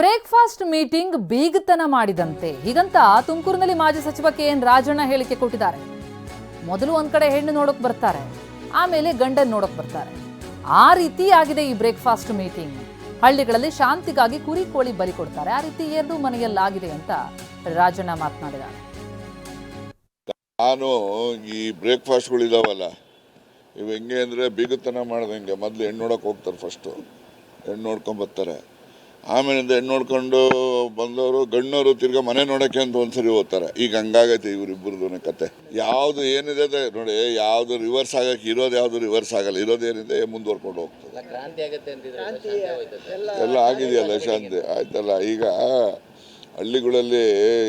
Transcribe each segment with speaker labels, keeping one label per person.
Speaker 1: Breakfast meeting ಬೀಗತನ ಮಾಡಿದಂತೆ ಹೀಗಂತ ತುಮಕೂರಿನಲ್ಲಿ ಮಾಜಿ ಸಚಿವ ಕೆಎನ್ ರಾಜಣ್ಣ ಹೇಳಿಕೆ ಕೊಟ್ಟಿದ್ದಾರೆ. ಮೊದಲು ಒಂದ್ ಕಡೆ ಹೆಣ್ಣು ನೋಡೋಕ್ ಬರ್ತಾರೆ, ಆಮೇಲೆ ಗಂಡನ್ ನೋಡೋಕ್ ಬರ್ತಾರೆ. ಆ ರೀತಿ ಆಗಿದೆ ಈ ಬ್ರೇಕ್ಫಾಸ್ಟ್ ಮೀಟಿಂಗ್. ಹಳ್ಳಿಗಳಲ್ಲಿ ಶಾಂತಿಗಾಗಿ ಕುರಿ ಕೋಳಿ ಬಲಿ ಕೊಡ್ತಾರೆ. ಆ ರೀತಿ ಎರಡೂ ಮನೆಯಲ್ಲಾಗಿದೆ ಅಂತ ರಾಜಣ್ಣ ಮಾತನಾಡಿದ್ದಾರೆ.
Speaker 2: ನಾನು ಈ ಬ್ರೇಕ್ಫಾಸ್ಟ್ಗಳಿದಾವಲ್ಲ, ಇವು ಹೆಂಗೆ ಅಂದರೆ ಬೀಗತನ ಮಾಡ್ದಂಗೆ ಮೊದಲು ಹೆಣ್ಣು ನೋಡೋಕೆ ಹೋಗ್ತಾರೆ. ಫಸ್ಟು ಹೆಣ್ಣು ನೋಡ್ಕೊಂಡು ಬರ್ತಾರೆ, ಆಮೇಲಿಂದ ಹೆಣ್ಣು ನೋಡ್ಕೊಂಡು ಬಂದವರು ಗಣ್ಣವರು ತಿರ್ಗಾ ಮನೆ ನೋಡೋಕ್ಕೆ ಅಂತ ಒಂದ್ಸರಿ ಹೋಗ್ತಾರೆ. ಈಗ ಹಂಗಾಗೈತೆ ಇವರಿಬ್ಬರದು ಕತೆ. ಯಾವುದು ಏನಿದೆ ನೋಡಿ, ಯಾವುದು ರಿವರ್ಸ್ ಆಗಕ್ಕೆ ಇರೋದು ಯಾವುದು ರಿವರ್ಸ್ ಆಗಲ್ಲ. ಇರೋದೇನಿದೆ ಮುಂದುವರ್ಕೊಂಡು ಹೋಗ್ತದೆ. ಎಲ್ಲ ಆಗಿದೆಯಲ್ಲ, ಶಾಂತಿ ಆಯ್ತಲ್ಲ. ಈಗ ಹಳ್ಳಿಗಳಲ್ಲಿ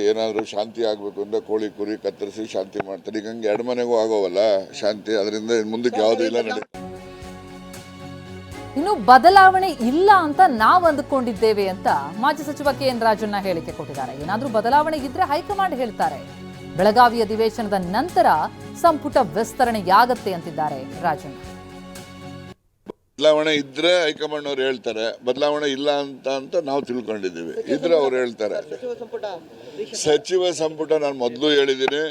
Speaker 2: ಏನಾದರೂ ಶಾಂತಿ ಆಗಬೇಕು ಅಂದರೆ ಕೋಳಿ ಕುರಿ ಕತ್ತರಿಸಿ ಶಾಂತಿ ಮಾಡ್ತಾರೆ. ಈಗ ಹಂಗೆ ಎರಡು ಮನೆಗೂ ಆಗೋವಲ್ಲ ಶಾಂತಿ. ಅದರಿಂದ ಮುಂದಕ್ಕೆ ಯಾವುದೂ ಇಲ್ಲ ನಡೆ.
Speaker 1: ಇನ್ನು ಬದಲಾವಣೆ ಇಲ್ಲ ಅಂತ ನಾವು ಅಂದುಕೊಂಡಿದ್ದೇವೆ ಅಂತ ಮಾಜಿ ಸಚಿವ ಕೆಎನ್ ರಾಜಣ್ಣ ಹೇಳಿಕೆ ಕೊಟ್ಟಿದ್ದಾರೆ. ಏನಾದ್ರೂ ಬದಲಾವಣೆ ಇದ್ರೆ ಹೈಕಮಾಂಡ್ ಹೇಳ್ತಾರೆ. ಬೆಳಗಾವಿ ಅಧಿವೇಶನದ ನಂತರ ಸಂಪುಟ ವಿಸ್ತರಣೆಯಾಗತ್ತೆ ಅಂತಿದ್ದಾರೆ ರಾಜಣ್ಣ.
Speaker 2: ಬದಲಾವಣೆ ಇದ್ರೆ ಹೈಕಮಾಂಡ್ ಅವ್ರು ಹೇಳ್ತಾರೆ, ಬದಲಾವಣೆ ಇಲ್ಲ ಅಂತ ನಾವು ತಿಳ್ಕೊಂಡಿದ್ದೀವಿ. ಇದ್ರೆ ಅವ್ರು ಹೇಳ್ತಾರೆ. ಸಚಿವ ಸಂಪುಟ ನಾನು ಮೊದಲು ಹೇಳಿದ್ದೀನಿ,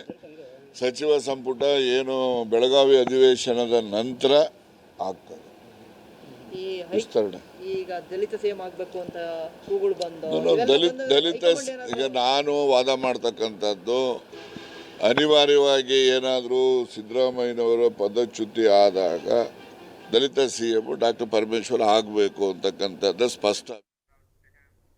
Speaker 2: ಸಚಿವ ಸಂಪುಟ ಏನು ಬೆಳಗಾವಿ ಅಧಿವೇಶನದ ನಂತರ ಆಗ್ತದೆ ವಿಸ್ತರಣೆ.
Speaker 3: ಈಗ ದಲಿತ ಸಿಎಂ ಆಗಬೇಕು ಅಂತ ಕೂಗುಳು ಬಂದು
Speaker 2: ದಲಿತ ಈಗ ನಾನು ವಾದ ಮಾಡ್ತಕ್ಕಂಥದ್ದು, ಅನಿವಾರ್ಯವಾಗಿ ಏನಾದರೂ ಸಿದ್ದರಾಮಯ್ಯನವರ ಪದಚ್ಯುತಿ ಆದಾಗ ದಲಿತ ಸಿಎಂ ಡಾಕ್ಟರ್ ಪರಮೇಶ್ವರ್ ಆಗಬೇಕು ಅಂತಕ್ಕಂಥದ್ದು ಸ್ಪಷ್ಟ.